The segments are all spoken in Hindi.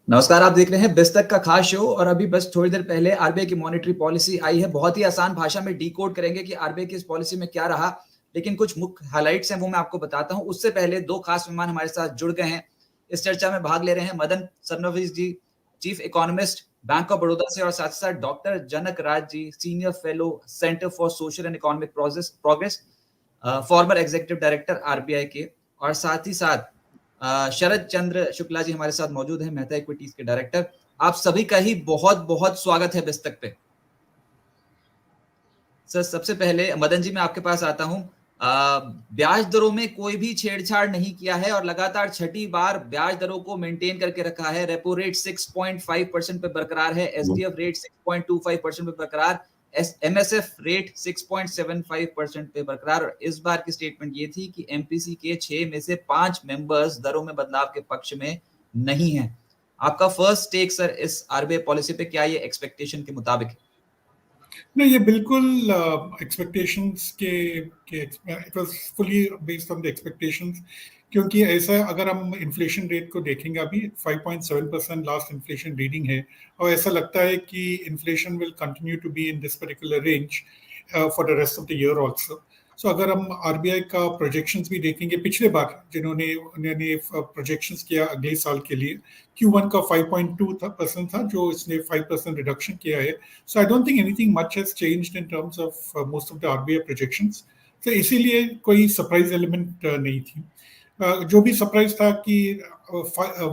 नमस्कार, आप देख रहे हैं बिस्तक का खास शो और अभी बस थोड़ी देर पहले आरबीआई की मॉनेटरी पॉलिसी आई है। बहुत ही आसान भाषा में डीकोड करेंगे कि आरबीआई की इस पॉलिसी में क्या रहा, लेकिन कुछ मुख्य हाइलाइट्स हैं वो मैं आपको बताता हूं। उससे पहले दो खास मेहमान हमारे साथ जुड़ गए हैं। इस चर्चा में भाग ले रहे हैं Madan Sabnavis ji, chief economist bank of Baroda से, और साथ साथ doctor Janak Raj ji, senior fellow centre for social and economic progress, former executive director RBI के। और साथ ही साथ शरद चंद्र शुक्ला जी हमारे साथ मौजूद हैं, मेहता इक्विटीज के डायरेक्टर। आप सभी का ही बहुत बहुत स्वागत है बिस्तक पे। सर, सबसे पहले मदन जी मैं आपके पास आता हूं। ब्याज दरों में कोई भी छेड़छाड़ नहीं किया है और लगातार छठी बार ब्याज दरों को मेंटेन करके रखा है। रेपो रेट 6.5% पे बरकरार है, एसडीएफ रेट 6.25% पे बरकरार, एमएसएफ रेट 6.75% पे बरकरार। और इस बार की स्टेटमेंट ये थी कि एमपीसी के 6 में से 5 मेंबर्स दरों में बदलाव के पक्ष में नहीं है। आपका फर्स्ट टेक सर इस आरबीआई पॉलिसी पे, क्या ये एक्सपेक्टेशन के मुताबिक है? नहीं, ये बिल्कुल एक्सपेक्टेशंस के it was fully based on the expectations, क्योंकि ऐसा अगर हम इन्फ्लेशन रेट को देखेंगे अभी 5.7% लास्ट इन्फ्लेशन रीडिंग है, और ऐसा लगता है कि inflation will continue to be in this particular range for the rest of the year also. So अगर हम आरबीआई का प्रोजेक्शंस भी देखेंगे, पिछले बार उन्होंने प्रोजेक्शंस किया अगले साल के लिए, Q1 का 5.2% था, जो इसने 5% रिडक्शन किया है। So I don't think anything much has changed in terms of most of the RBI projections. So इसीलिए कोई सरप्राइज एलिमेंट नहीं थी। जो भी सरप्राइज था कि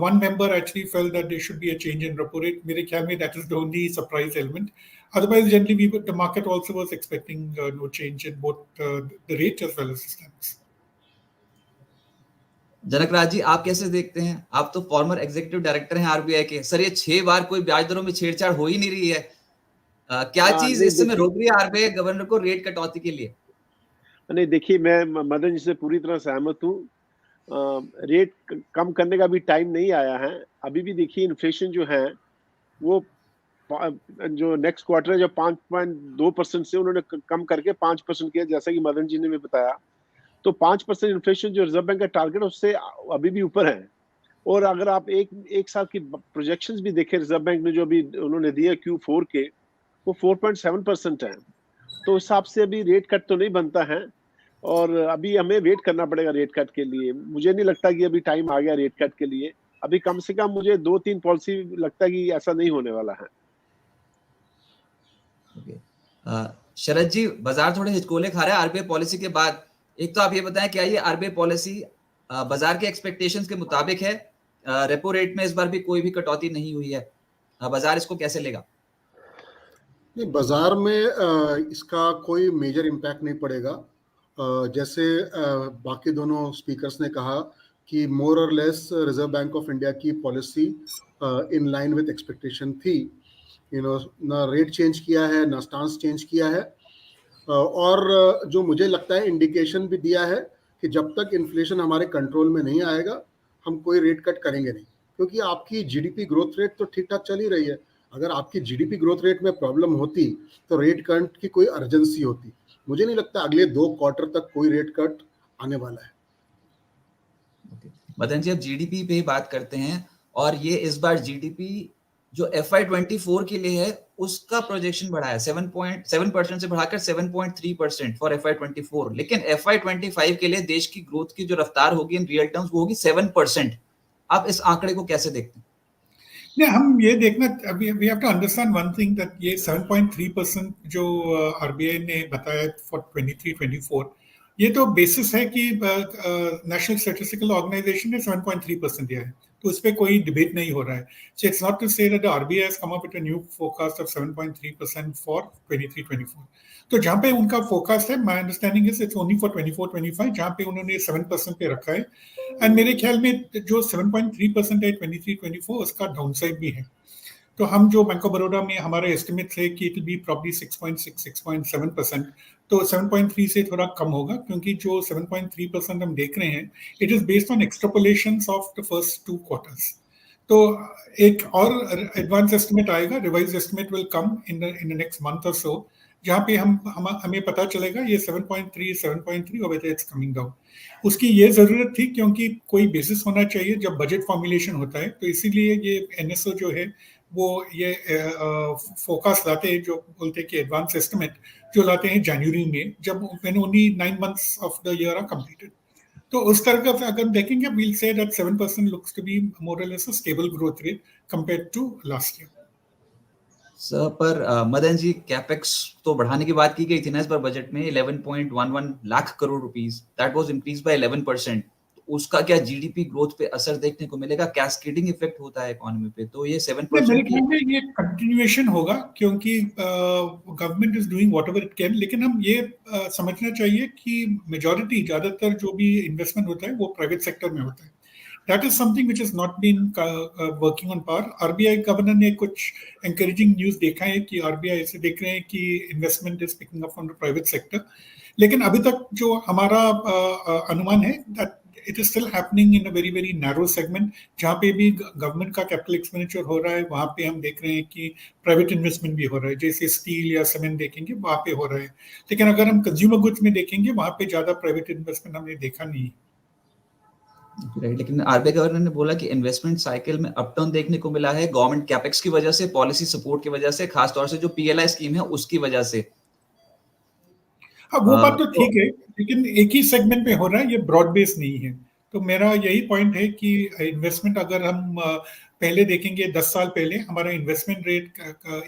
one member actually felt that there should be a change in repo rate. मेरे ख्याल में that is the only surprise element. Otherwise, generally, the market also was expecting no change in both the rate as well as the stance. जनक राज जी, आप कैसे देखते हैं? आप तो फॉर्मर एग्जीक्यूटिव डायरेक्टर हैं आरबीआई के। सर, ये 6 बार कोई ब्याज दरों में छेड़छाड़ हो ही नहीं रही है। क्या चीज इस समय रोक रही है आरबीआई गवर्नर को रेट कटौती के लिए? नहीं, देखिए, मैं मदन जी से पूरी तरह सहमत हूँ। रेट कम करने का भी टाइम नहीं आया है अभी भी। देखिए, इन्फ्लेशन जो है वो जो नेक्स्ट क्वार्टर है, जो 5.2% से उन्होंने कम करके 5% किया, जैसा कि मदन जी ने भी बताया। तो 5% इन्फ्लेशन जो रिजर्व बैंक का टारगेट है उससे अभी भी ऊपर है। और अगर आप एक साल की प्रोजेक्शंस भी देखें रिजर्व बैंक ने, जो अभी उन्होंने दिया Q4 के, वो 4.7% है। तो उस हिसाब से अभी रेट कट तो नहीं बनता है, और अभी हमें वेट करना पड़ेगा रेट कट के लिए। मुझे नहीं लगता कि अभी टाइम आ गया रेट कट के लिए। अभी कम से कम मुझे 2-3 पॉलिसी लगता है कि ऐसा नहीं होने वाला है। शरद जी, बाजार थोड़े हिचकोले खा रहे हैं आरबीआई पॉलिसी के बाद। एक तो आप ये बताएं, क्या ये आरबीआई पॉलिसी बाजार के एक्सपेक्टेशंस के मुताबिक है? रेपो रेट में इस बार भी कोई भी कटौती नहीं हुई है। बाजार इसको कैसे लेगा? नहीं, बाजार में इसका कोई मेजर इम्पैक्ट नहीं पड़ेगा। जैसे बाकी दोनों स्पीकर्स ने कहा कि मोर और less reserve bank of India की policy in line with expectation थी। ना रेट चेंज किया है, ना स्टांस चेंज किया है। और जो मुझे लगता है इंडिकेशन भी दिया है कि जब तक इन्फ्लेशन हमारे कंट्रोल में नहीं आएगा हम कोई रेट कट करेंगे नहीं, क्योंकि आपकी जीडीपी ग्रोथ रेट तो ठीक ठाक चल ही रही है। अगर आपकी जीडीपी ग्रोथ रेट में प्रॉब्लम होती तो रेट कट की कोई अर्जेंसी होती। मुझे नहीं लगता अगले 2 क्वार्टर तक कोई रेट कट आने वाला है। मदन जी, अब जीडीपी पे ही बात करते हैं, और ये इस बार जीडीपी जो FY24 के लिए है उसका प्रोजेक्शन बढ़ा है 7.7% से बढ़ाकर 7.3% फॉर FY24। लेकिन FY25 के लिए देश की ग्रोथ की जो रफ्तार होगी इन रियल टर्म्स वो होगी 7%। आप इस आंकड़े को कैसे देखते हैं? नहीं, हम ये देखना, अभी we have to understand one thing, that ये 7.3% जो आरबीआई ने बताया फॉर 23-24, ये तो बेसिस है कि नेशनल स्टैटिस्टिकल ऑर्गेनाइजेशन ने 7.3% दिया है, तो इस पे कोई डिबेट नहीं हो रहा है। So it's not to say that the RBI has come up with a new forecast of 7.3% for 23-24। तो जहाँ पे उनका फोरकास्ट है, my understanding is it's only for 24-25, जहाँ पे उन्होंने 7% पे रखा है। एंड मेरे ख्याल में जो 7.3% है 23-24, उसका डाउनसाइड भी है। तो हम जो बैंक ऑफ बड़ौदा में हमारे एस्टिमेट थे कि इट विल बी प्रॉब्ली 6.6-6.7%, तो 7.3 से थोड़ा कम होगा, क्योंकि जो 7.3% हम देख रहे हैं, it is based on extrapolations of the first 2 quarters. तो एक और एडवांस एस्टिमेट आएगा, revise estimate will come in the next month और सो, जहाँ पे हमें पता चलेगा ये 7.3 और इट्स कमिंग डाउन। उसकी ये जरूरत थी क्योंकि कोई बेसिस होना चाहिए जब बजट फॉर्मुलेशन होता है, तो इसीलिए ये एनएसओ जो है वो ये फोकस लाते हैं, जो बोलते हैं कि एडवांस एस्टिमेट जो लाते हैं जनवरी में, जब when only 9 months of the year are completed. तो उस तरह का अगर देखेंगे, we'll say that 7% looks to be more or less a stable growth rate compared to last year. Sir पर मदन जी, कैपेक्स तो बढ़ाने की बात की गई थी ना इस बार बजट में 11.11 lakh crore rupees, that was increase by 11%। उसका क्या जीडीपी ग्रोथ पे असर देखने को मिलेगा? कैस्केडिंग इफेक्ट होता है इकोनॉमी पे, तो ये 7% मेरे की ख्याल में ये कंटिन्यूएशन होगा क्योंकि government is doing whatever it can, लेकिन हम ये समझना चाहिए कि मेजॉरिटी, ज्यादातर जो भी इन्वेस्टमेंट होता है वो प्राइवेट सेक्टर में होता है। That is something which is not been working on par. RBI governor ने कुछ एनकरेजिंग न्यूज देखा है कि आरबीआई ऐसे देख रहे हैं कि investment is picking up from the private sector, लेकिन अभी तक जो हमारा अनुमान है that it is still happening in a very very narrow segment. जहाँ पे भी गवर्नमेंट का कैपिटल एक्सपेंडिचर हो रहा है वहाँ पे हम देख रहे हैं कि प्राइवेट इन्वेस्टमेंट भी हो रहा है, जैसे स्टील या सीमेंट देखेंगे वहाँ पे हो रहा है। लेकिन अगर हम कंज्यूमर गुड्स में देखेंगे वहाँ पे ज्यादा प्राइवेट इन्वेस्टमेंट हमने देखा नहीं। राइट, लेकिन आरबीआई गवर्नर ने बोला कि इन्वेस्टमेंट साइकिल में अपटर्न देखने को मिला है गवर्नमेंट कैपेक्स की वजह से, पॉलिसी सपोर्ट की वजह से, खासतौर से जो पीएलआई स्कीम है उसकी वजह से। हाँ, वो बात तो ठीक है, लेकिन एक ही सेगमेंट में हो रहा है, ये ब्रॉड बेस नहीं है। तो मेरा यही पॉइंट है कि इन्वेस्टमेंट अगर हम पहले देखेंगे 10 साल पहले हमारा इन्वेस्टमेंट रेट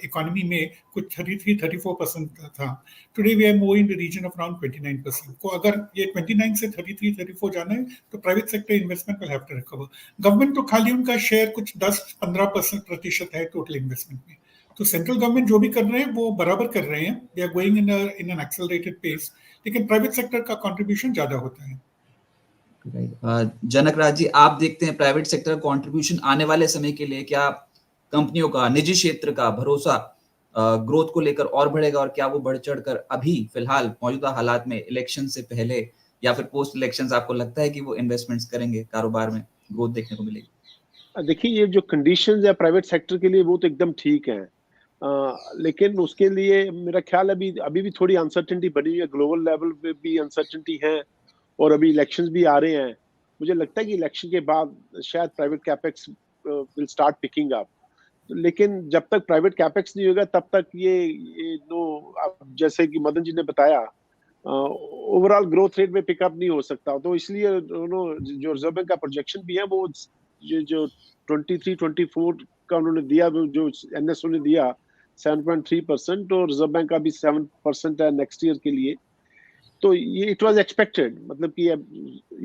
इकोनॉमी में कुछ 33-34% था। Today we are move in the region of around 29%। को अगर ये 29 से 33-34 जाना है तो private sector investment will have to recover. Government तो खाली उनका शेयर कुछ 10-15% है टोटल इन्वेस्टमेंट में। तो सेंट्रल गवर्नमेंट जो भी कर रहे हैं वो बराबर कर रहे हैं, they are going in an accelerated pace, लेकिन प्राइवेट सेक्टर का कंट्रीब्यूशन ज्यादा होता है। जनक राज जी, आप देखते हैं प्राइवेट सेक्टर का कंट्रीब्यूशन आने वाले समय के लिए, क्या कंपनियों का, निजी क्षेत्र का भरोसा ग्रोथ को लेकर और बढ़ेगा, और क्या वो बढ़ चढ़कर अभी फिलहाल मौजूदा हालात में इलेक्शन से पहले या फिर पोस्ट इलेक्शंस आपको लगता है कि वो इन्वेस्टमेंट्स करेंगे, कारोबार में ग्रोथ देखने को मिलेगी? देखिए, ये जो कंडीशंस है प्राइवेट सेक्टर के लिए वो तो एकदम ठीक है, लेकिन उसके लिए मेरा ख्याल अभी भी थोड़ी अनसर्टेनिटी बनी हुई है, ग्लोबल लेवल पे भी अनसर्टेनिटी है, और अभी इलेक्शंस भी आ रहे हैं। मुझे लगता है कि इलेक्शन के बाद शायद private capex will start picking up, लेकिन जब तक प्राइवेट कैपेक्स नहीं होगा तब तक ये जैसे कि मदन जी ने बताया, ओवरऑल ग्रोथ रेट में पिकअप नहीं हो सकता। तो इसलिए जो रिजर्व बैंक का प्रोजेक्शन भी है वो जो 23-24 का उन्होंने दिया, जो एनएसओ ने दिया 7.3%, और रिजर्व बैंक का भी 7% है नेक्स्ट ईयर के लिए। तो ये इट वाज एक्सपेक्टेड, मतलब कि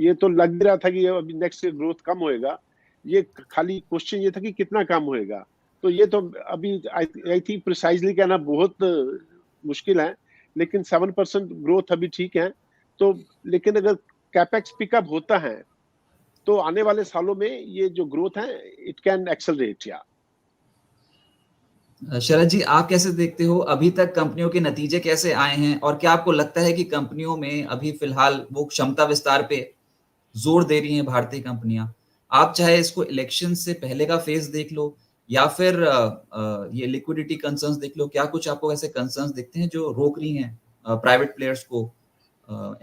ये तो लग रहा था कि अभी नेक्स्ट ईयर ग्रोथ कम होएगा। ये खाली क्वेश्चन ये था कि कितना कम होएगा। तो ये तो अभी आई थिंक प्रिसाइजली कहना बहुत मुश्किल है, लेकिन 7% ग्रोथ अभी ठीक है। तो लेकिन अगर कैपेक्स पिकअप होता है तो आने वाले सालों में ये जो ग्रोथ है इट कैन एक्सेलरेट। या शरद जी, आप कैसे देखते हो, अभी तक कंपनियों के नतीजे कैसे आए हैं, और क्या आपको लगता है कि कंपनियों में अभी फिलहाल वो क्षमता विस्तार पे जोर दे रही हैं भारतीय कंपनियां? आप चाहे इसको इलेक्शन से पहले का फेज देख लो या फिर ये लिक्विडिटी कंसर्न्स देख लो, क्या कुछ आपको ऐसे कंसर्न्स दिखते हैं जो रोक रही हैं प्राइवेट प्लेयर्स को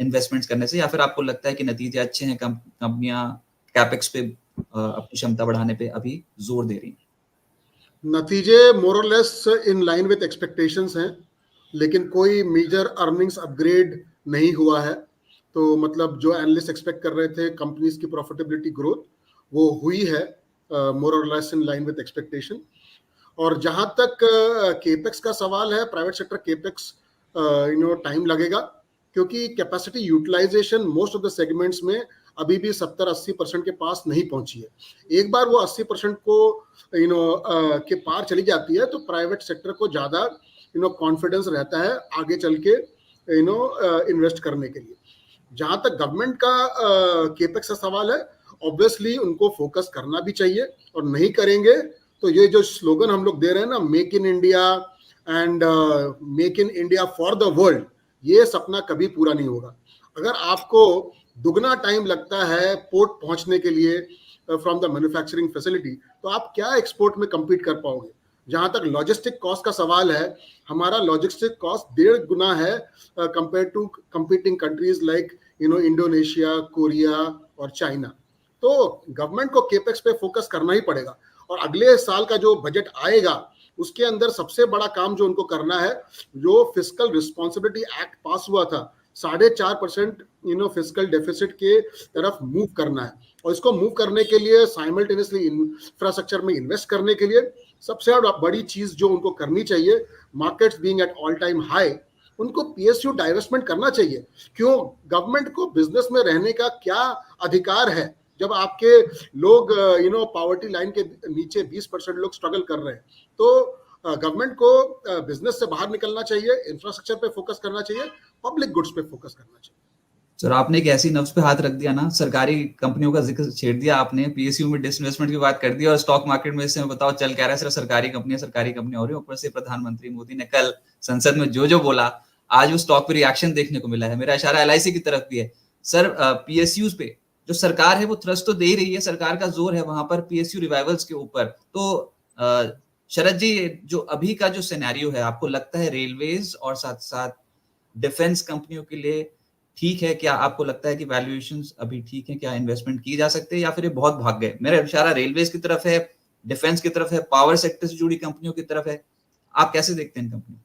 इन्वेस्टमेंट्स करने से, या फिर आपको लगता है कि नतीजे अच्छे हैं, कंपनियां कैपेक्स पे अपनी क्षमता बढ़ाने पे अभी जोर दे रही हैं? नतीजे मोर और less in line with expectations हैं, लेकिन कोई मेजर अर्निंग्स अपग्रेड नहीं हुआ है। तो मतलब जो एनालिस्ट एक्सपेक्ट कर रहे थे कंपनीज की प्रॉफिटेबिलिटी ग्रोथ, वो हुई है मोर और less in line with expectation. और जहां तक केपेक्स का सवाल है, प्राइवेट सेक्टर केपेक्स टाइम लगेगा, क्योंकि capacity utilisation most of the segments में अभी भी 70-80% के पास नहीं पहुंची है। एक बार वो 80% को के पार चली जाती है तो प्राइवेट सेक्टर को ज्यादा कॉन्फिडेंस रहता है आगे चल के इन्वेस्ट करने के लिए। जहां तक गवर्नमेंट का केपेक्स का सवाल है, ऑब्वियसली उनको फोकस करना भी चाहिए, और नहीं करेंगे तो ये जो स्लोगन हम लोग दे रहे हैं ना, make in India and make in India for the world, ये सपना कभी पूरा नहीं होगा। अगर आपको दुगना टाइम लगता है पोर्ट पहुंचने के लिए फ्रॉम द मैन्युफैक्चरिंग फैसिलिटी, तो आप क्या एक्सपोर्ट में compete कर पाओगे? जहां तक लॉजिस्टिक कॉस्ट का सवाल है, हमारा लॉजिस्टिक कॉस्ट 1.5 गुना है compare to competing countries like Indonesia, Korea और चाइना। तो गवर्नमेंट को केपेक्स पे फोकस करना ही पड़ेगा, और अगले साल का जो बजट आएगा उसके अंदर सबसे बड़ा काम जो उनको करना है, जो फिस्कल रिस्पॉन्सिबिलिटी एक्ट पास हुआ था, 4.5% फिस्कल डेफिसिट के तरफ मूव करना है। और इसको मूव करने के लिए साइमल्टेनियसली इंफ्रास्ट्रक्चर में इन्वेस्ट करने के लिए सबसे बड़ी चीज जो उनको करनी चाहिए, markets being at all time high, उनको पीएसयू डाइवेस्टमेंट करना चाहिए। क्यों? गवर्नमेंट को बिजनेस में रहने का क्या अधिकार है जब आपके लोग पॉवर्टी लाइन के नीचे 20% लोग स्ट्रगल कर रहे हैं? तो गवर्नमेंट को बिजनेस से बाहर निकलना चाहिए, इंफ्रास्ट्रक्चर पे फोकस करना चाहिए, पब्लिक गुड्स पे फोकस करना चाहिए। सर, आपने एक ऐसी नब्ज पे हाथ रख दिया ना, सरकारी कंपनियों का जिक्र छेड़ दिया आपने, पीएसयू में डिसइन्वेस्टमेंट की बात कर दी, और स्टॉक मार्केट में इससे बताओ चल क्या रहा है, सिर्फ सरकारी कंपनियां हो रही है। ऊपर से प्रधानमंत्री मोदी ने कल संसद में जो बोला, आज वो स्टॉक पे रिएक्शन देखने को मिला है। मेरा इशारा एलआईसी की तरफ भी है। सर, पीएसयू पे जो सरकार है वो थ्रस्ट तो दे ही रही है, सरकार का जोर है वहां पर पीएसयू रिवाइवल्स के ऊपर। तो शरद जी, जो अभी का जो सिनेरियो है, आपको लगता है रेलवेज और साथ साथ डिफेंस कंपनियों के लिए ठीक है? क्या आपको लगता है कि वैल्यूएशंस अभी ठीक है? क्या इन्वेस्टमेंट की जा सकते हैं या फिर ये बहुत भाग गए? मेरा इशारा रेलवेज की तरफ है, डिफेंस की तरफ है, पावर सेक्टर से जुड़ी कंपनियों की तरफ है। आप कैसे देखते हैं इन कंपनियों?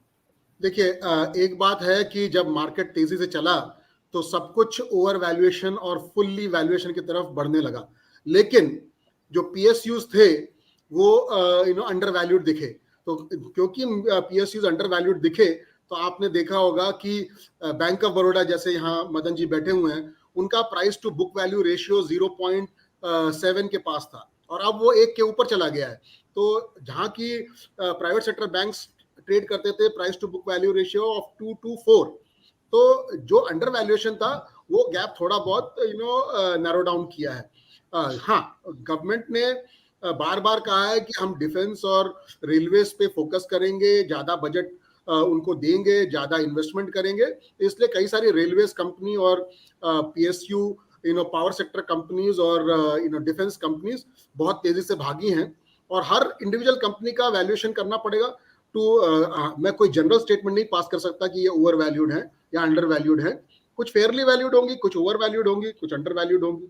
देखिए, एक बात है कि जब मार्केट तेजी से चला तो सब कुछ ओवर वैल्यूएशन और फुल्ली वैल्यूएशन की तरफ बढ़ने लगा, लेकिन जो पीएसयूज थे वो अंडर वैल्यूड दिखे। तो क्योंकि पीएसयूज अंडर वैल्यूड दिखे, तो आपने देखा होगा कि बैंक ऑफ बड़ौदा, जैसे यहाँ मदन जी बैठे हुए हैं, उनका price to book value ratio 0.7 के पास था, और अब वो 1 के ऊपर चला गया है। तो जहाँ की प्राइवेट सेक्टर बैंक्स ट्रेड करते थे price to book value ratio of 2 to 4, तो जो अंडर वैल्यूएशन था वो गैप थोड़ा बहुत नैरो डाउन किया है। हाँ, गवर्नमेंट ने बार बार कहा है कि हम डिफेंस और रेलवेज पे फोकस करेंगे, ज्यादा बजट उनको देंगे, ज्यादा इन्वेस्टमेंट करेंगे। इसलिए कई सारी रेलवेज कंपनी और पीएसयू पावर सेक्टर कंपनीज और डिफेंस कंपनीज बहुत तेजी से भागी हैं, और हर इंडिविजुअल कंपनी का वैल्यूएशन करना पड़ेगा। मैं कोई जनरल स्टेटमेंट नहीं पास कर सकता कि ये ओवर वैल्यूड है या अंडर वैल्यूड है। कुछ फेयरली वैल्यूड होंगी, कुछ ओवर वैल्यूड होंगी, कुछ अंडर वैल्यूड होंगी।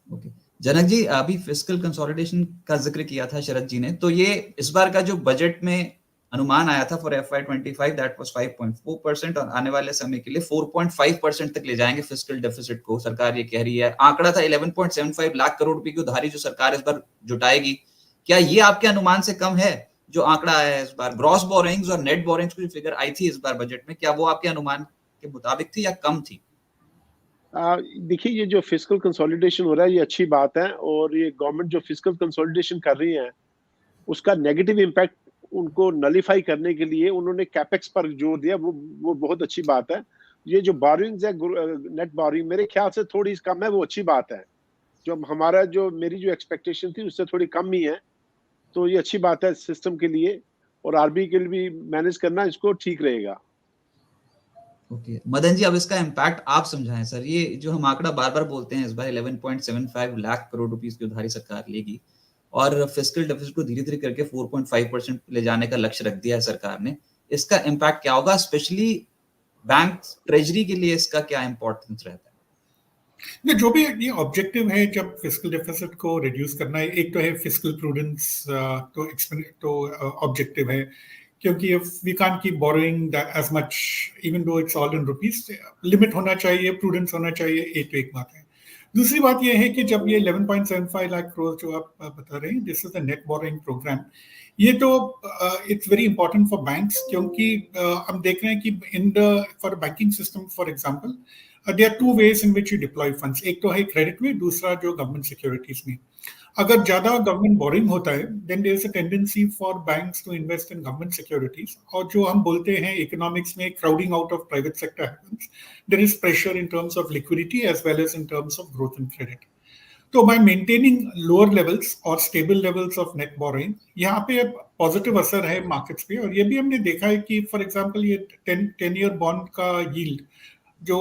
ओके, जनक जी, अभी फिस्कल कंसोलिडेशन का जिक्र किया था शरद जी ने, तो ये इस बार का जो बजट में अनुमान आया था फॉर FY25, दैट वाज 5.4%, और आने वाले समय के लिए 4.5% तक ले जाएंगे फिस्कल डेफिसिट को, सरकार ये कह रही है। आंकड़ा था 11.75 लाख करोड़ रुपए की उधारी जो सरकार इस बार जुटाएगी। क्या ये आपके अनुमान से कम है जो आंकड़ा आया है इस बार? ग्रॉस बोरिंग्स और नेट बोरिंग्स की फिगर आई थी इस बार बजट में, क्या वो आपके अनुमान के मुताबिक थी या कम थी? देखिए, ये जो फिस्कल कंसोलिडेशन हो रहा है ये अच्छी बात है, और ये गवर्नमेंट जो फिस्कल कंसोलिडेशन कर रही है उसका नेगेटिव इम्पैक्ट उनको नलिफाई करने के लिए उन्होंने कैपेक्स पर जोर दिया, वो बहुत अच्छी बात है। ये जो बोरिंग्स है, नेट बोरिंग मेरे ख्याल से थोड़ी कम है, वो अच्छी बात है। जो मेरी जो एक्सपेक्टेशन थी उससे थोड़ी कम ही है, तो ये अच्छी बात है सिस्टम के लिए, और आरबीआई के लिए भी मैनेज करना इसको ठीक रहेगा। ओके, मदन जी, अब इसका इम्पैक्ट आप समझाएं सर। ये जो हम आंकड़ा बार बार बोलते हैं, इस बार 11.75 लाख करोड़ रुपीस की उधारी सरकार लेगी, और फिस्कल डेफिसिट को धीरे धीरे करके 4.5% ले जाने का लक्ष्य रख दिया है सरकार ने। इसका इम्पैक्ट क्या होगा, स्पेशली बैंक ट्रेजरी के लिए इसका क्या इंपॉर्टेंस रहता है? जो भी ये ऑब्जेक्टिव है जब फिस्कल डेफिसिट को रिड्यूस करना है, एक तो है फिस्कल प्रूडेंस, तो ऑब्जेक्टिव है, क्योंकि we can't keep borrowing as much even though it's all in rupees. Limit होना चाहिए, प्रूडेंस होना चाहिए, एक बात है। दूसरी बात यह है कि जब ये 11.75 लाख करोड़ जो आप बता रहे हैं, this is the net borrowing programme, ये तो it's very important for banks, क्योंकि हम देख रहे हैं कि in the for banking system for example there are 2 ways in which you deploy funds. एक तो है क्रेडिट में, दूसरा जो गवर्नमेंट सिक्योरिटीज में। अगर ज्यादा गवर्नमेंट बोरिंग होता है then there is a tendency for banks to invest in government securities, और जो हम बोलते हैं इकोनॉमिक्स में crowding out of private sector happens, there is pressure in terms of liquidity as well as in terms of growth in credit. तो बाय मेंटेनिंग लोअर लेवल्स और stable levels of net borrowing, यहाँ पे पॉजिटिव असर है मार्केट्स पे। और ये भी हमने देखा है कि फॉर एग्जांपल ये 10 ईयर बॉन्ड का यील्ड जो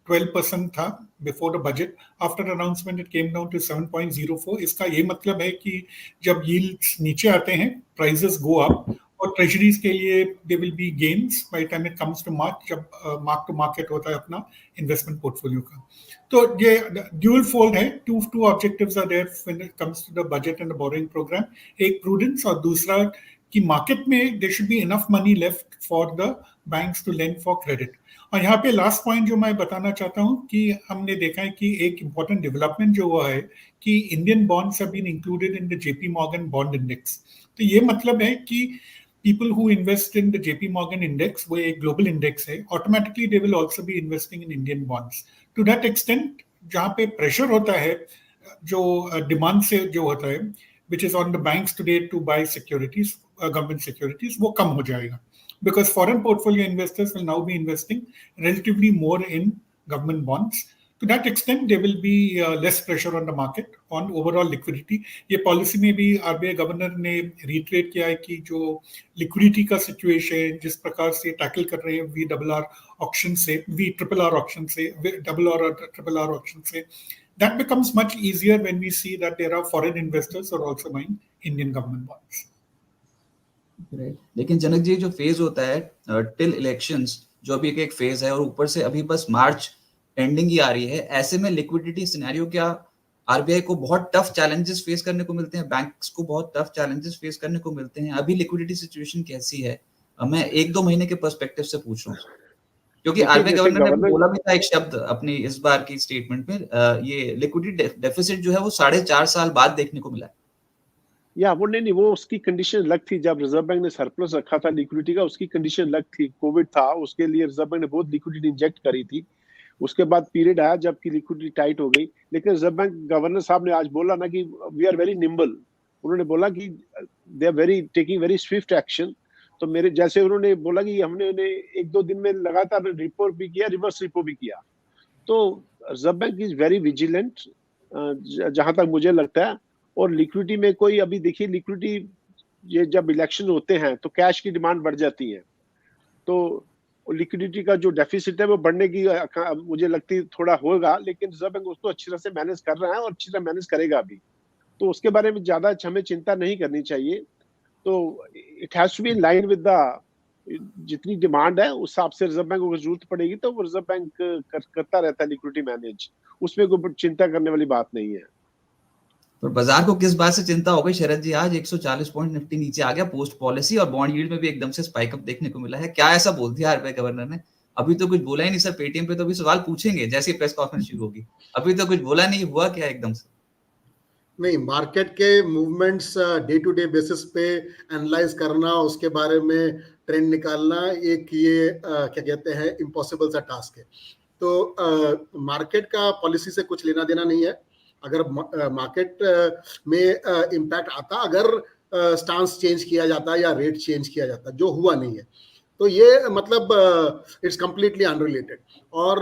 12% था before the budget, after announcement it came down to 7.04। इसका ये मतलब है कि जब यील्ड्स नीचे आते हैं, प्राइसेस गो अप, और ट्रेजरीज के लिए they will be gains by time it comes to March, जब मार्क टू मार्केट होता है अपना इन्वेस्टमेंट पोर्टफोलियो का। तो ये ड्यूअल फोल्ड है, two objectives are there when it comes to the budget and the borrowing programme. एक प्रूडेंस, और दूसरा कि मार्केट में there should be enough money left for the banks to lend for credit. और यहाँ पे लास्ट पॉइंट जो मैं बताना चाहता हूँ कि हमने देखा है कि एक इम्पोर्टेंट डेवलपमेंट जो हुआ है कि Indian bonds have been included in the JP Morgan bond index. तो ये मतलब है कि people who invest in the JP Morgan index, वो एक global index है, automatically they will also be investing in Indian bonds. To that extent, जहाँ पे pressure होता है, जो demand से जो होता है, which is on the banks today to buy securities, government securities, वो कम हो जाएगा. Because foreign portfolio investors will now be investing relatively more in government bonds. To that extent, there will be less pressure on the market on overall liquidity. ये पॉलिसी में भी आरबीआई गवर्नर ने रिट्रेट किया है कि जो लिक्विडिटी का सिचुएशन जिस प्रकार से टैकल कर रहे हैं VRR ऑक्शन से, VRR ऑक्शन से, RRR ऑक्शन से, that becomes much easier when we see that there are foreign investors are also buying Indian government bonds. लेकिन जनक जी, जो फेज होता है टिल इलेक्शंस, जो अभी एक फेज है, और ऊपर से अभी बस मार्च एंडिंग ही आ रही है, ऐसे में लिक्विडिटी सिनेरियो क्या आरबीआई को बहुत टफ चैलेंजेस फेस करने को मिलते हैं, बैंक्स को बहुत टफ चैलेंजेस फेस करने को मिलते हैं? अभी लिक्विडिटी सिचुएशन कैसी है? मैं 1-2 महीने के पर्सपेक्टिव से पूछ रहा हूँ, क्योंकि आरबीआई गवर्नर ने बोला भी था एक शब्द अपनी इस बार की स्टेटमेंट में, ये लिक्विडिटी डेफिसिट जो है वो 4.5 साल बाद देखने को मिला है। या वो नहीं, वो उसकी कंडीशन अलग थी। जब रिजर्व बैंक ने सरप्लस रखा था लिक्विडिटी का, उसकी कंडीशन अलग थी। कोविड था, उसके लिए रिजर्व बैंक ने बहुत लिक्विडिटी इंजेक्ट करी थी। उसके बाद पीरियड आया जबकि लिक्विडिटी टाइट हो गई। लेकिन रिजर्व बैंक गवर्नर साहब ने आज बोला ना कि वी आर वेरी निम्बल। उन्होंने बोला कि they are very taking very swift action. तो मेरे जैसे उन्होंने बोला कि हमने 1-2 दिन में लगातार रिपो भी किया, रिवर्स रिपो भी किया। तो reserve bank is very vigilant जहां तक मुझे लगता है। और लिक्विडिटी में कोई, अभी देखिए लिक्विडिटी, ये जब इलेक्शन होते हैं तो कैश की डिमांड बढ़ जाती है, तो लिक्विडिटी का जो डेफिसिट है वो बढ़ने की मुझे लगती है थोड़ा होगा। लेकिन रिजर्व बैंक उसको अच्छी तरह से मैनेज कर रहा है और अच्छी तरह मैनेज करेगा भी, तो उसके बारे में ज्यादा हमें चिंता नहीं करनी चाहिए। तो it has to be in line with the, जितनी डिमांड है उस हिसाब से रिजर्व बैंक को जरूरत पड़ेगी तो वो रिजर्व बैंक करता रहता है लिक्विडिटी मैनेज, उसमें कोई चिंता करने वाली बात नहीं है। पर बाजार को किस बात से चिंता हो गई शरद जी? आज 140 पॉइंट निफ्टी नीचे आ गया पोस्ट पॉलिसी, और बॉन्ड यील्ड में भी एकदम से स्पाइक अप देखने को मिला है। क्या ऐसा बोल दिया आरबीआई गवर्नर ने? अभी तो कुछ बोला ही नहीं सर। पेटीएम पे तो अभी सवाल पूछेंगे जैसे प्रेस कॉन्फ्रेंस शुरू होगी, अभी तो कुछ बोला नहीं, हुआ क्या एकदम से? नहीं, मार्केट के movements day to day basis पे एनालाइज करना, उसके बारे में ट्रेंड निकालना, एक ये क्या कहते हैं इम्पॉसिबल सा टास्क है। तो मार्केट का पॉलिसी से कुछ लेना देना नहीं है। अगर मार्केट में इम्पैक्ट आता, अगर स्टांस चेंज किया जाता या रेट चेंज किया जाता, जो हुआ नहीं है, तो ये मतलब इट्स कंप्लीटली अनरिलेटेड। और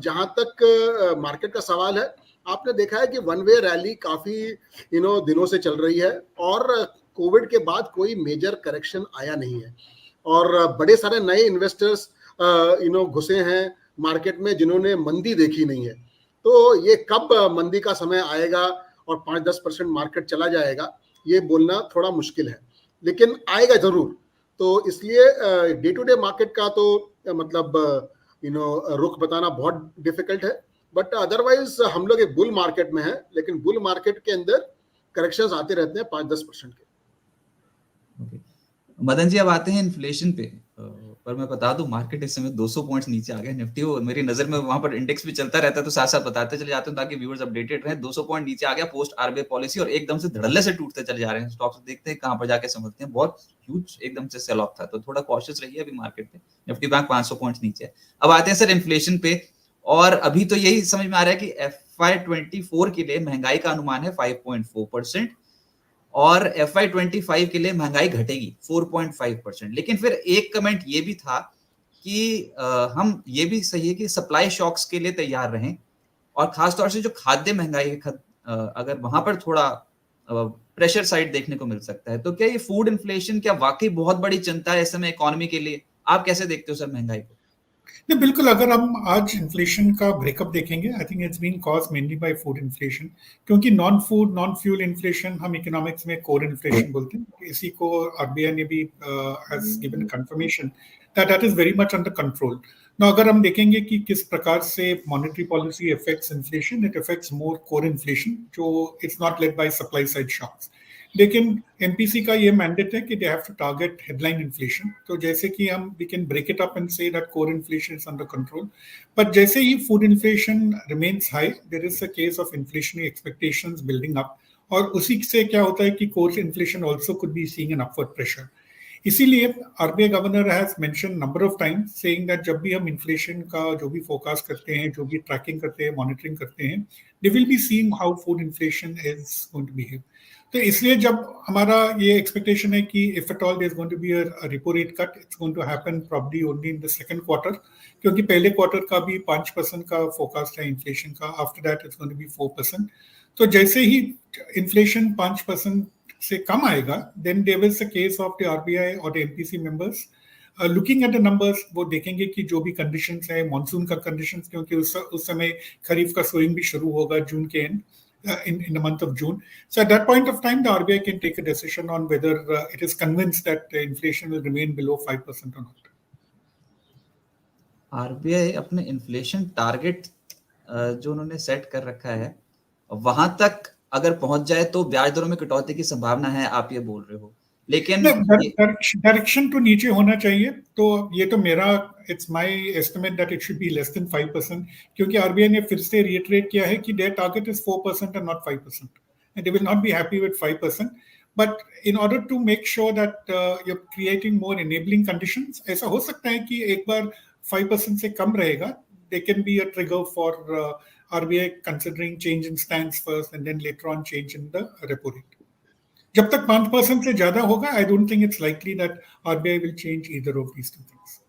जहां तक मार्केट का सवाल है, आपने देखा है कि वन वे रैली काफी दिनों से चल रही है, और कोविड के बाद कोई मेजर करेक्शन आया नहीं है, और बड़े सारे नए इन्वेस्टर्स घुसे हैं मार्केट में जिन्होंने मंदी देखी नहीं है। तो ये कब मंदी का समय आएगा और 5-10% मार्केट चला जाएगा, ये बोलना थोड़ा मुश्किल है, लेकिन आएगा जरूर। तो इसलिए डे टू डे मार्केट का तो मतलब रुख बताना बहुत डिफिकल्ट है। बट अदरवाइज हम लोग एक बुल मार्केट में है, लेकिन बुल मार्केट के अंदर करेक्शंस आते रहते हैं 5-10% के। मदन जी, अब आते हैं इन्फ्लेशन पे। पर मैं बता दूं, मार्केट इस समय 200 पॉइंट्स नीचे आ गया। निफ्टी, वो मेरी नजर में वहां पर इंडेक्स भी चलता रहता है तो साथ साथ बताते चले जाते हैं ताकि व्यूअर्स अपडेटेड रहे। 200 पॉइंट नीचे आ गया पोस्ट आरबीआई पॉलिसी, और एकदम से धड़ल्ले से टूटते चले जा रहे हैं स्टॉक्स। देखते हैं कहां पर जाके समझते हैं। बहुत ह्यूज एकदम से सेल ऑफ था, तो थोड़ा कॉशियस रहिए अभी मार्केट पे। निफ्टी बैंक 500 पॉइंट्स नीचे है। अब आते हैं सर इन्फ्लेशन पे, और अभी तो यही समझ में आ रहा है कि FY24 के लिए महंगाई का अनुमान है 5.4%, और FY25 के लिए महंगाई घटेगी 4.5%। लेकिन फिर एक कमेंट ये भी था कि हम ये भी सही है कि सप्लाई शॉक्स के लिए तैयार रहें, और खासतौर से जो खाद्य महंगाई है, अगर वहां पर थोड़ा प्रेशर साइड देखने को मिल सकता है। तो क्या ये फूड इन्फ्लेशन क्या वाकई बहुत बड़ी चिंता है इस समय इकोनॉमी के लिए? आप कैसे देखते हो सर महंगाई को? नहीं, बिल्कुल। अगर हम आज इन्फ्लेशन का ब्रेकअप देखेंगे, I think it's been cause mainly by food inflation, क्योंकि non food non fuel inflation हम इकोनॉमिक्स में कोर इन्फ्लेशन बोलते हैं। इसी को आरबीआई ने भी has given confirmation that that is very much under control. ना अगर हम देखेंगे कि किस प्रकार से monetary policy affects inflation, it affects more core inflation, जो it's not led by supply side shocks. लेकिन एमपीसी का ये मैंडेट है कि they have to target headline inflation. तो जैसे कि हम we can break it up and say that core inflation is under control, but जैसे ही food inflation remains high, there is a case of inflationary expectations building up, और उसी से क्या होता है कि core inflation also could be seeing an upward pressure. इसीलिए RBI governor has mention number of times saying that जब भी हम इन्फ्लेशन का जो भी फोरकास्ट करते हैं, जो भी ट्रैकिंग करते हैं, मॉनिटरिंग करते हैं, they will be seeing how food inflation is going to behave. तो इसलिए जब हमारा ये एक्सपेक्टेशन है कि if at all there is going to be a repo rate cut, it's going to happen probably only in the second quarter, क्योंकि पहले क्वार्टर का भी 5% का फोरकास्ट है इन्फ्लेशन का, after that it's going to be 4%। तो जैसे ही इन्फ्लेशन 5% से कम आएगा, then there is a case of the RBI और the MPC members looking at the numbers, वो देखेंगे कि जो भी कंडीशंस है, मानसून का कंडीशंस, क्योंकि उस समय खरीफ का सोइंग भी शुरू होगा जून के and, in the month of June. So at that point of time, the RBI can take a decision on whether it is convinced that inflation will remain below 5% or not. RBI अपने इन्फ्लेशन टारगेट जो उन्होंने सेट कर रखा है, वहां तक अगर पहुंच जाए तो ब्याज दरों में कटौती की संभावना है, आप ये बोल रहे हो। लेकिन डायरेक्शन तो नीचे होना चाहिए। तो ये तो मेरा, it's my estimate that it should be less than 5%, क्योंकि आरबीआई ने फिर से रिएटरेट किया है कि their target is 4% and not 5%, and they will not be happy with 5%। But in order to make sure that you are creating more enabling conditions, ऐसा हो सकता है कि एक बार 5% से कम रहेगा, they can be a trigger for RBI considering change in stands first and then later on change in the repo rate. जब तक 5% से ज्यादा होगा, I don't think it's likely that RBI will change either of these two things.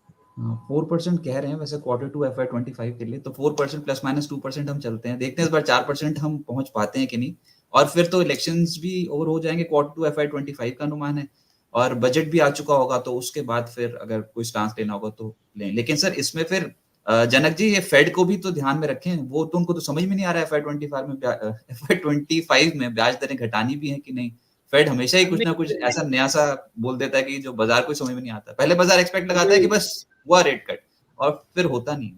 4% कह रहे हैं वैसे क्वार्टर टू FY25 के लिए, तो 4% प्लस माइनस 2% हम चलते हैं, देखते हैं इस बार 4% हम पहुंच पाते हैं कि नहीं। और फिर तो इलेक्शंस भी ओवर हो जाएंगे, क्वार्टर टू FY25 का अनुमान है, और बजट भी आ चुका होगा, तो उसके बाद फिर अगर कोई स्टांस लेना होगा तो लें। लेकिन सर इसमें फिर जनक जी, ये फेड को भी तो ध्यान में रखें, वो तो उनको तो समझ में नहीं आ रहा है FY25 में ब्याज दरें घटानी भी है कि नहीं। फेड हमेशा ही कुछ ना कुछ ऐसा नया सा बोल देता है कि जो बाजार को समझ में नहीं आता। पहले बाजार एक्सपेक्ट लगाता है कि बस हुआ रेट कट, और फिर होता नहीं।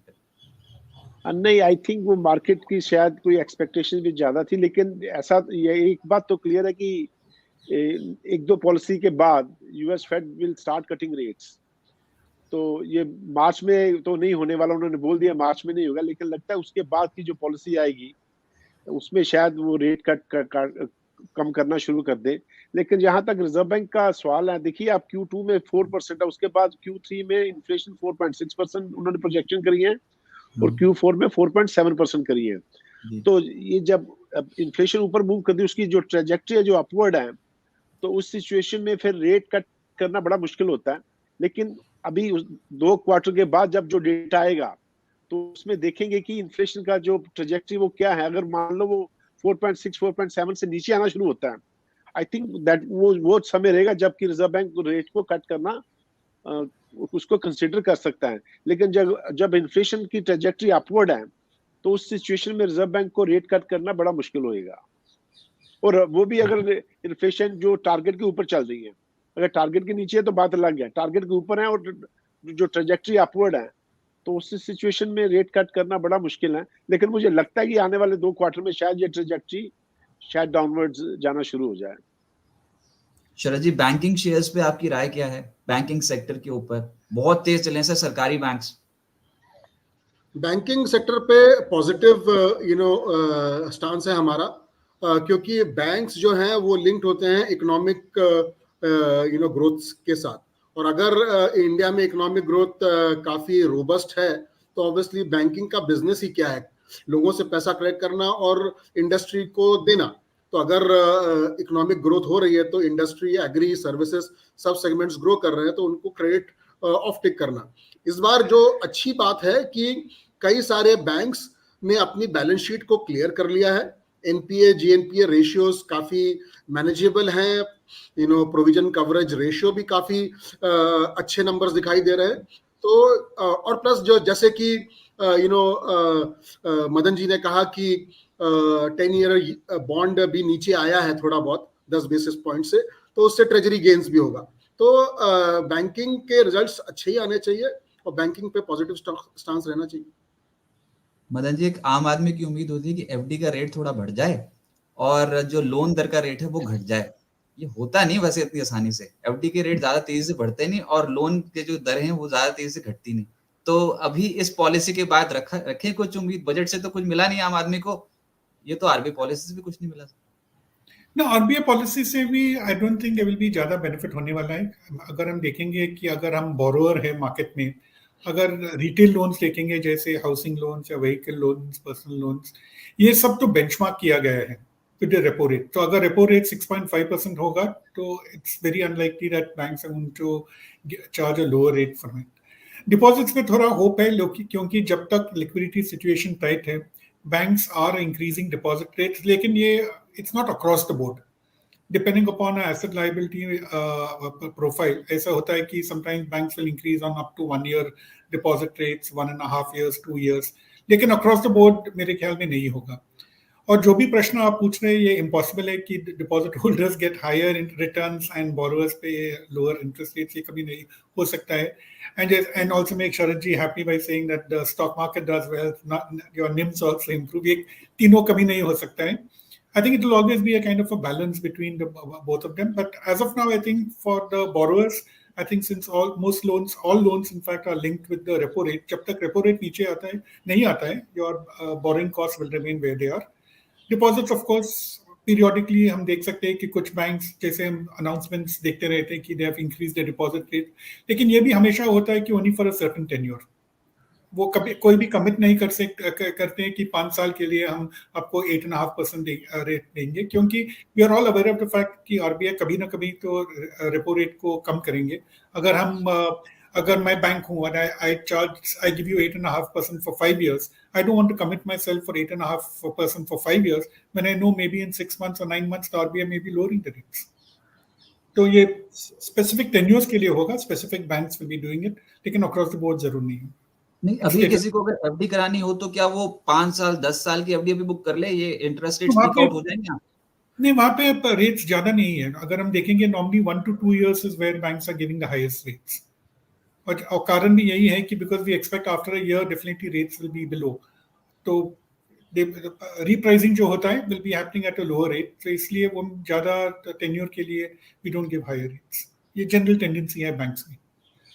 नहीं, आई थिंक वो मार्केट की शायद कोई एक्सपेक्टेशन भी ज्यादा थी, लेकिन ऐसा ये एक बात तो क्लियर है कि एक दो पॉलिसी के बाद US Fed will start cutting rates. तो ये मार्च में तो नहीं होने वाला, उन्होंने बोल दिया मार्च में नहीं होगा, लेकिन लगता है उसके बाद की जो पॉलिसी आएगी उसमें शायद वो रेट कट कम करना शुरू कर दे। लेकिन जहां तक रिजर्व बैंक का सवाल है, देखिए आप Q2 में 4% है, उसके बाद Q3 में इन्फ्लेशन 4.6% उन्होंने प्रोजेक्शन करी है, और Q4 में 4.7% करी है। तो ये जब इन्फ्लेशन ऊपर मूव कर दी, उसकी जो ट्रेजेक्टरी है जो अपवर्ड है, तो उस सिचुएशन में फिर रेट कट करना बड़ा मुश्किल होता है। लेकिन अभी 2 क्वार्टर के बाद जब जो डेटा आएगा, तो उसमें देखेंगे कि इन्फ्लेशन का जो ट्रेजेक्टरी वो क्या है। अगर मान लो वो 4.6 4.7 से नीचे आना शुरू होता है, आई थिंक दैट वो समय रहेगा जबकि रिजर्व बैंक रेट को कट करना उसको कंसीडर कर सकता है। लेकिन जब इन्फ्लेशन की ट्रेजेक्टरी अपवर्ड है, तो उस सिचुएशन में रिजर्व बैंक को रेट कट करना बड़ा मुश्किल होएगा। और वो भी अगर इन्फ्लेशन जो टारगेट के ऊपर चल रही है, अगर टारगेट के नीचे है तो बात अलग है, टारगेट के ऊपर है और जो ट्रेजेक्टरी अपवर्ड है, तो उस सिचुएशन में रेट कट करना बड़ा मुश्किल है। लेकिन मुझे लगता है कि आने वाले 2 क्वार्टर में शायद ये ट्रेजेक्टरी शायद डाउनवर्ड्स जाना शुरू हो जाए। शरद जी, बैंकिंग शेयर्स पे आपकी राय क्या है? बैंकिंग सेक्टर के ऊपर बहुत तेज चले हैं सरकारी बैंक्स। बैंकिंग सेक्टर पे पॉजिटिव स्टांस है हमारा, क्योंकि बैंक्स जो हैं वो लिंक्ड होते हैं इकोनॉमिक ग्रोथ के साथ। और अगर इंडिया में इकोनॉमिक ग्रोथ काफी रोबस्ट है, तो ऑब्वियसली बैंकिंग का बिजनेस ही क्या है, लोगों से पैसा कलेक्ट करना और इंडस्ट्री को देना। तो अगर इकोनॉमिक ग्रोथ हो रही है, तो इंडस्ट्री, एग्री, सर्विसेज सब सेगमेंट्स ग्रो कर रहे हैं, तो उनको क्रेडिट ऑफ टेक करना। इस बार जो अच्छी बात है कि कई सारे बैंक्स ने अपनी बैलेंस शीट को क्लियर कर लिया है। एनपीए जीएनपीए रेशियोज काफी मैनेजेबल हैं, प्रोविजन कवरेज रेशियो भी काफी अच्छे नंबर्स दिखाई दे रहे हैं। तो और प्लस जो जैसे कि मदन जी ने कहा कि 10-year बॉन्ड भी नीचे आया है थोड़ा बहुत 10 बेसिस पॉइंट से, तो उससे ट्रेजरी गेन्स भी होगा। तो बैंकिंग के रिजल्ट्स अच्छे ही आने चाहिए और बैंकिंग पे पॉजिटिव स्टांस रहना चाहिए। मदन जी, एक आम आदमी की उम्मीद होती है कि एफडी का रेट थोड़ा बढ़ जाए और जो लोन दर का रेट है वो घट जाए। ये होता नहीं वैसे इतनी आसानी से। एफडी के रेट ज्यादा तेजी से बढ़ते नहीं और लोन के जो दर हैं वो ज्यादा तेजी से घटती नहीं। तो अभी इस पॉलिसी के बाद रखे कुछ उम्मीद? बजट से तो कुछ मिला नहीं आम आदमी को, ये तो आरबीआई पॉलिसी से भी कुछ नहीं मिला। ना, आरबीआई पॉलिसी से भी I don't think there will be ज्यादा बेनिफिट होने वाला है। अगर हम देखेंगे कि अगर हम बोरोअर है मार्केट में, अगर रिटेल लोन्स देखेंगे जैसे हाउसिंग लोन्स या व्हीकल लोन्स, पर्सनल लोन्स, ये सब तो बेंचमार्क किया गया है विद रेपो रेट। तो अगर रेपो रेट 6.5% होगा तो it's very unlikely that banks are going to charge a lower rate for it. Deposits में थोड़ा होप है क्योंकि जब तक लिक्विडिटी सिचुएशन टाइट है, banks are increasing deposit rates, लेकिन ये it's not across the board, depending upon an asset liability profile. ऐसा होता है कि sometimes banks will increase on up to 1 year deposit rates, 1.5 years, 2 years, लेकिन across the board मेरे ख्याल में नहीं होगा। और जो भी प्रश्न आप पूछ रहे हैं ये इम्पॉसिबल है कि deposit holders get higher returns and borrowers pay lower interest rates, ये कभी नहीं हो सकता है। And also make Sharad ji happy by saying that the stock market does well, your NIMs also improve. ये तीनों कभी नहीं हो सकता है। I think it will always be a kind of a balance between both of them. But as of now, I think for the borrowers, I think since all loans in fact are linked with the repo rate, जब तक repo rate नीचे आता है, नहीं आता है, your borrowing costs will remain where they are. Deposits, of course, periodically हम देख सकते हैं कि कुछ banks जैसे हम announcements देखते रहते हैं कि they have increased their deposit rate, लेकिन ये भी हमेशा होता है कि only for a certain tenure. वो कभी कोई भी कमिट नहीं करते हैं कि 5 साल के लिए हम आपको 8.5% रेट देंगे, क्योंकि we are all aware of the fact कि आरबीआई कभी ना कभी तो रेपो रेट को कम करेंगे। अगर मैं बैंक हूँ और I give you 8.5% for 5 years, I don't want to commit myself for 8.5% for 5 years when I know maybe in 6 months or 9 months the RBI may be lowering the rates. तो ये स्पेसिफिक टेन्योर्स के लिए होगा, specific banks will be doing it, लेकिन अक्रॉस द बोर्ड जरूर नहीं है। नहीं, अभी किसी को अगर एफडी करानी हो तो क्या वो 5 साल 10 साल की एफडी अभी बुक कर ले, ये इंटरेस्ट रेट पीक आउट हो जाएंगे? नहीं, वहां पे रेट्स ज्यादा नहीं है। अगर हम देखेंगे normally 1 to 2 years is where banks are giving the highest rates, और कारण भी यही है कि because we expect after a year definitely rates will be below, तो रीप्राइसिंग जो होता है will be happening at a lower rate, तो इसलिए वो ज्यादा टेन्योर के लिए we don't give higher rates. ये जनरल टेंडेंसी है बैंक्स में।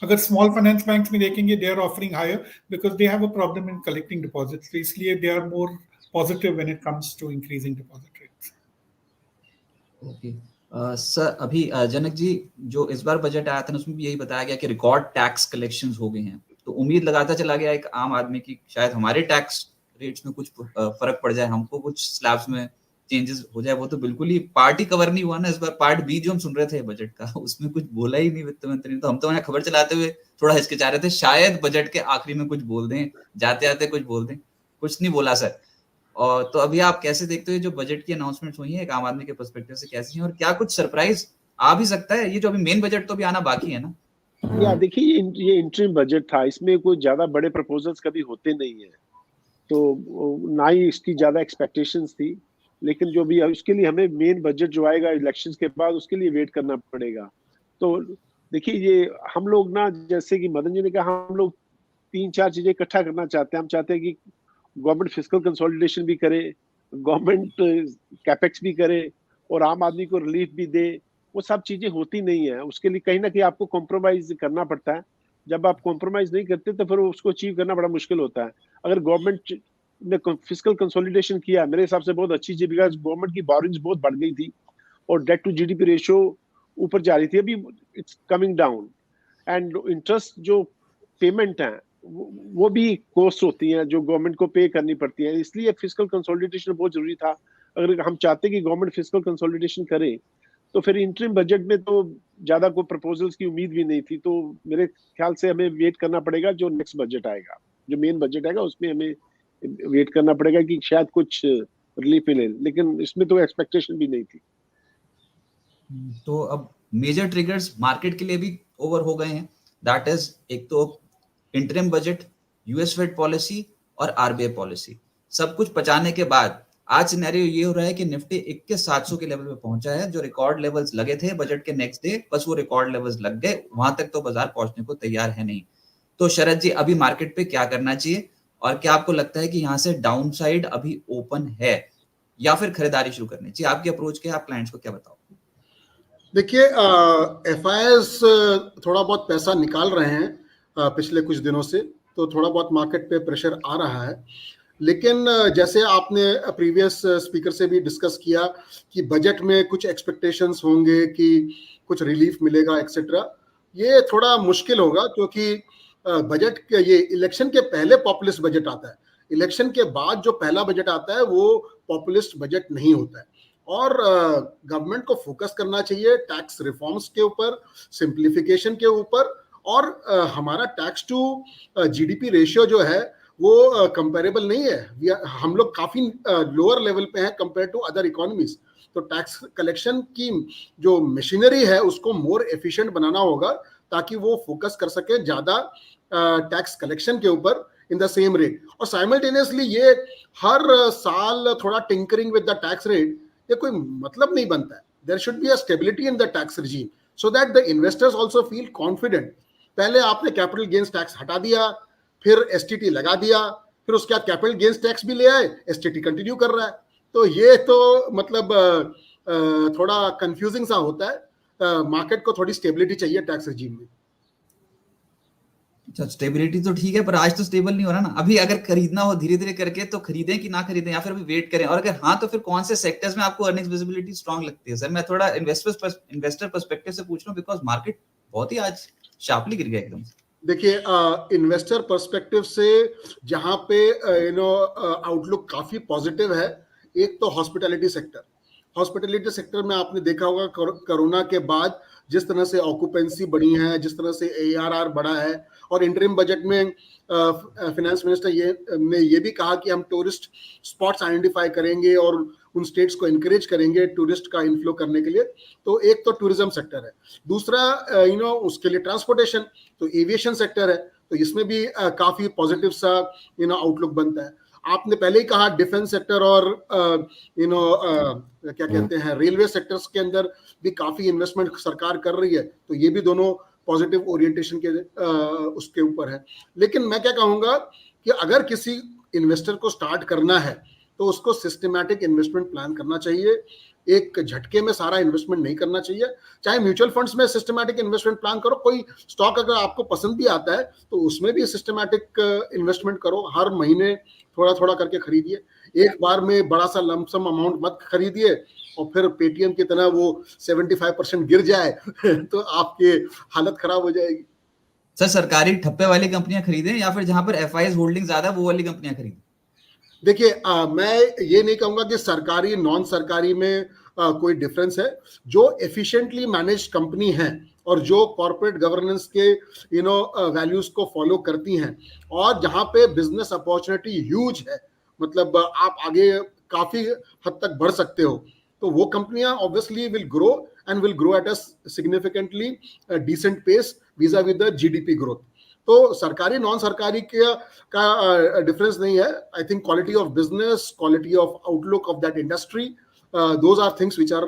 अगर स्मॉल फाइनेंस बैंक्स में देखेंगे दे are offering higher because they have a problem in collecting deposits, तो इसलिए they are more positive when it comes to increasing deposit rates. Okay sir, अभी जनक जी, जो इस बार बजट आया था उसमें भी यही बताया गया कि रिकॉर्ड टैक्स कलेक्शंस हो गए हैं, तो उम्मीद लगाता चला गया एक आम आदमी की शायद हमारे टैक्स रेट्स में कुछ फर्क पड़ जाए, हमको कुछ स्लैब्स में चेंजेस हो जाए। वो तो बिल्कुल ही पार्टी कवर नहीं हुआ ना इस बार। पार्ट बी जो हम सुन रहे थे बजट का, उसमें कुछ बोला ही नहीं वित्त मंत्री ने। तो हम तो वहां खबर चलाते हुए थोड़ा हिचकिचा रहे थे, शायद बजट के आखिरी में कुछ बोल दें, जाते आते कुछ बोल दें। कुछ नहीं बोला सर। और तो अभी आप कैसे देखते हो जो बजट की अनाउंसमेंट्स हुई है एक आम आदमी के पर्सपेक्टिव से, कैसी हैं और क्या कुछ सरप्राइज आ भी सकता है? ये जो अभी मेन बजट तो भी आना बाकी है ना। या देखिए, ये इंटरिम बजट था, इसमें कोई ज्यादा बड़े प्रपोजल्स कभी होते नहीं है, तो ना ही इसकी ज्यादा एक्सपेक्टेशंस थी। लेकिन जो भी उसके लिए हमें मेन बजट जो आएगा इलेक्शंस के बाद, उसके लिए वेट करना पड़ेगा। तो देखिए, ये हम लोग ना, जैसे कि मदन जी ने कहा, हम लोग 3-4 चीजें इकट्ठा करना चाहते हैं। हम चाहते हैं कि गवर्नमेंट फिस्कल कंसोलिडेशन भी करे, गवर्नमेंट कैपेक्स भी करे और आम आदमी को रिलीफ भी दे। वो सब चीजें होती नहीं है, उसके लिए कहीं ना कहीं आपको कॉम्प्रोमाइज करना पड़ता है। जब आप कॉम्प्रोमाइज नहीं करते तो फिर उसको अचीव करना बड़ा मुश्किल होता है। अगर गवर्नमेंट ने फिस्कल कंसोलिडेशन किया, मेरे हिसाब से बहुत अच्छी चीज, बिकॉज गवर्नमेंट की बोरिंग्स बहुत बढ़ गई थी और डेट टू जीडीपी रेशियो ऊपर जा रही थी, अभी it's coming down. And interest जो पेमेंट है वो भी कॉस्ट होती हैं जो गवर्नमेंट को पे करनी पड़ती है, इसलिए फिस्कल कंसोलिडेशन बहुत जरूरी था। अगर हम चाहते कि गवर्नमेंट फिस्कल कंसोलिडेशन करे तो फिर इंटरिम बजट में तो ज्यादा कोई प्रपोजल्स की उम्मीद भी नहीं थी। तो मेरे ख्याल से हमें वेट करना पड़ेगा, जो नेक्स्ट बजट आएगा, जो मेन बजट आएगा, उसमें हमें वेट करना पड़ेगा कि शायद कुछ रिलीफ मिले, लेकिन इसमें तो एक्सपेक्टेशन भी नहीं थी। तो अब मेजर ट्रिगर्स मार्केट के लिए भी ओवर हो गए हैं। दैट इज, एक तो interim budget, US Fed policy और आरबीआई पॉलिसी, सब कुछ पचाने के बाद आज सिनेरियो ये हो रहा है कि निफ्टी 21,700 के लेवल पे पहुंचा है, जो रिकॉर्ड लेवल्स लगे थे बजट के नेक्स्ट डे, बस वो रिकॉर्ड लेवल्स लग गए, वहां तक तो बाजार पहुंचने को तैयार है नहीं। तो शरद जी, अभी मार्केट पे क्या करना चाहिए और क्या आपको लगता है कि यहाँ से डाउन साइड अभी ओपन है या फिर खरीदारी शुरू करनी चाहिए? आपकी अप्रोच क्या है, आप क्लाइंट्स को क्या बताओ? देखिए, एफआईएस थोड़ा बहुत पैसा निकाल रहे हैं पिछले कुछ दिनों से, तो थोड़ा बहुत मार्केट पे प्रेशर आ रहा है। लेकिन जैसे आपने प्रीवियस स्पीकर से भी डिस्कस किया कि बजट में कुछ एक्सपेक्टेशंस होंगे कि कुछ रिलीफ मिलेगा एक्सेट्रा, ये थोड़ा मुश्किल होगा, क्योंकि बजट ये इलेक्शन के पहले पॉपुलिस्ट बजट आता है, इलेक्शन के बाद जो पहला बजट आता है वो पॉपुलिस्ट बजट नहीं होता है। और गवर्नमेंट को फोकस करना चाहिए टैक्स रिफॉर्म्स के ऊपर, सिंप्लीफिकेशन के ऊपर, और हमारा टैक्स टू जीडीपी रेशियो जो है वो कंपेरेबल नहीं है। हम लोग काफी लोअर लेवल पे हैं कंपेयर टू अदर इकोनॉमीज। तो टैक्स कलेक्शन की जो मशीनरी है उसको मोर एफिशिएंट बनाना होगा, ताकि वो फोकस कर सके ज्यादा टैक्स कलेक्शन के ऊपर इन द सेम रेट। और साइमल्टेनियसली ये हर साल थोड़ा tinkering with the tax rate, ये कोई मतलब नहीं बनता है। There should be a stability in the tax regime so that the investors also feel confident. पहले आपने कैपिटल गेन्स टैक्स हटा दिया, फिर एसटीटी लगा दिया, फिर उसके बाद कैपिटल गेन्स टैक्स भी ले आए, एसटीटी कंटिन्यू कर रहा है। तो ये तो मतलब थोड़ा कंफ्यूजिंग सा होता है। मार्केट को थोड़ी स्टेबिलिटी चाहिए टैक्स रिजीम में। अच्छा, स्टेबिलिटी तो ठीक है, पर आज तो स्टेबल नहीं हो रहा ना। अभी अगर खरीदना हो धीरे धीरे करके तो खरीदें कि ना खरीदें, या फिर अभी वेट करें? और अगर हाँ, तो फिर कौन से सेक्टर्स में आपको अर्निंग्स विजिबिलिटी स्ट्रांग लगती है? सर, मैं थोड़ा इन्वेस्टर पर्सपेक्टिव से पूछ रहा हूँ, बिकॉज मार्केट बहुत ही आज शार्पली गिर गया एकदम। देखिए, इन्वेस्टर पर्सपेक्टिव से जहां पे आउटलुक काफी पॉजिटिव है, एक तो हॉस्पिटैलिटी सेक्टर। हॉस्पिटैलिटी सेक्टर में आपने देखा होगा कोरोना के बाद जिस तरह से ऑक्यूपेंसी बढ़ी है, जिस तरह से ARR बढ़ा है, और इंटरिम बजट में फाइनेंस मिनिस्टर ने ये भी कहा कि हम टूरिस्ट स्पॉट्स आइडेंटिफाई करेंगे और उन स्टेट्स को एनकरेज करेंगे टूरिस्ट का इनफ्लो करने के लिए। तो एक तो टूरिज्म सेक्टर है, दूसरा उसके लिए ट्रांसपोर्टेशन, तो एविएशन सेक्टर है। तो इसमें भी काफी पॉजिटिव सा आउटलुक बनता है। आपने पहले ही कहा डिफेंस सेक्टर और क्या कहते हैं रेलवे सेक्टर्स के अंदर भी काफी इन्वेस्टमेंट सरकार कर रही है, तो ये भी दोनों पॉजिटिव ओरिएंटेशन के उसके ऊपर है। लेकिन मैं क्या कहूंगा कि अगर किसी इन्वेस्टर को स्टार्ट करना है तो उसको सिस्टमैटिक इन्वेस्टमेंट प्लान करना चाहिए। एक झटके में सारा इन्वेस्टमेंट नहीं करना चाहिए। चाहे म्यूचुअल फंड्स में सिस्टमैटिक इन्वेस्टमेंट प्लान करो, कोई स्टॉक अगर आपको पसंद भी आता है तो उसमें भी सिस्टमैटिक इन्वेस्टमेंट करो, हर महीने थोड़ा थोड़ा करके खरीदिए। एक बार में बड़ा सा लमसम अमाउंट मत खरीदिए और फिर पेटीएम की तरह वो 75% गिर जाए तो आपकी हालत खराब हो जाएगी। सर, सरकारी ठप्पे वाली कंपनियां खरीदें या फिर जहां पर एफआईएस होल्डिंग ज्यादा वो वाली कंपनियां खरीदें? देखिए, मैं ये नहीं कहूंगा कि सरकारी नॉन सरकारी में कोई डिफरेंस है। जो एफिशिएंटली मैनेज कंपनी है और जो कॉर्पोरेट गवर्नेंस के वैल्यूज को फॉलो करती हैं, और जहां पे बिजनेस अपॉर्चुनिटी ह्यूज है, मतलब आप आगे काफी हद तक बढ़ सकते हो, तो वो कंपनियां obviously will grow and will grow at a significantly decent pace vis-a-vis with the GDP growth. तो सरकारी नॉन सरकारी का डिफरेंस नहीं है। I think quality of business, quality of outlook of that industry, those are things which are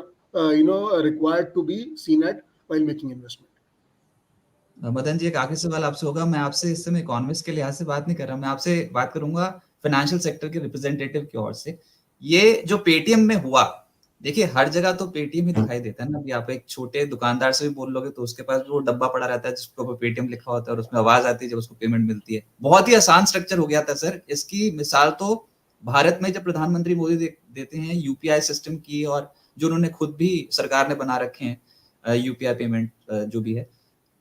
required to be seen at while making investment. Madan ji, एक आखिरी सवाल आपसे होगा। मैं आपसे इस समय इकोनॉमिस्ट के लिहाज से बात नहीं कर रहा, मैं आपसे बात करूंगा फाइनेंशियल सेक्टर के रिप्रेजेंटेटिव की ओर से। ये जो पेटीएम में हुआ, देखिए हर जगह तो पेटीएम ही दिखाई देता है ना। अभी आप एक छोटे दुकानदार से भी बोल लोगे तो उसके पास वो डब्बा पड़ा रहता है जिसके ऊपर पेटीएम लिखा होता है और उसमें आवाज आती है जब उसको पेमेंट मिलती है। बहुत ही आसान स्ट्रक्चर हो गया था सर। इसकी मिसाल तो भारत में जब प्रधानमंत्री मोदी देते हैं यूपीआई सिस्टम की, और जो उन्होंने खुद भी सरकार ने बना रखे हैं यूपीआई पेमेंट जो भी है,